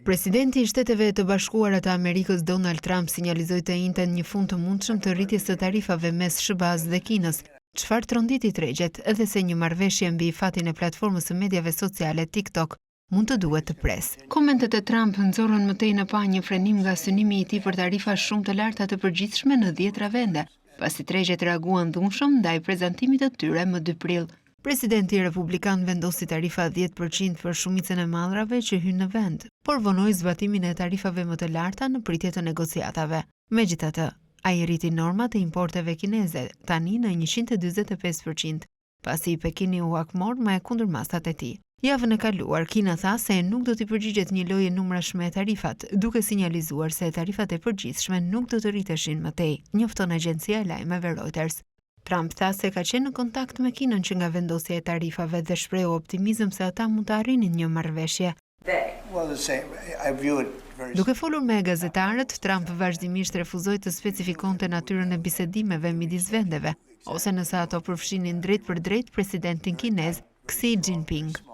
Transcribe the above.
Presidenti i Shteteve të Bashkuara të Amerikës Donald Trump sinjalizoi të njëjtën një fund të mundshëm të rritjes së tarifave mes SBA-s dhe Kinës, çfarë tronditi tregjet edhe se një marrëveshje mbi fatin e platformës së mediave sociale TikTok mund të duhet të pres. Komentet e Trump nxorën mëtej në pa një frenim nga synimi i tij për tarifa shumë të larta të përgjithshme në 10 vende, pasi tregjet reaguan dhunshëm ndaj prezantimit të tyre më 2 prill. Presidenti republikan vendosi tarifa 10% për shumicën e mallrave që hynë në vend, por vonoi zbatimin e tarifave më të larta në pritje të negociatave. Megjithatë, ai rriti normat e importeve kineze tani në 145%, pasi Pekini u hakmor me kundërmasat e tij. Javën e kaluar, Kina tha se nuk do t'i përgjigjet një lloje numrashme e tarifat, duke sinjalizuar se tarifat e përgjithshme nuk do të rriteshin më tej, njofton agjencia e lajmeve Reuters. Trump tha se ka qenë në kontakt me Kinën që nga vendosja e tarifave dhe shprehu optimizëm se ata mund të arrinin një marrëveshje. Duke folur me gazetarët, Trump vazhdimisht refuzoi të specifikonte natyrën e bisedimeve midis vendeve, ose nëse ato përfshinin drejt për drejt presidentin kinez Xi Jinping.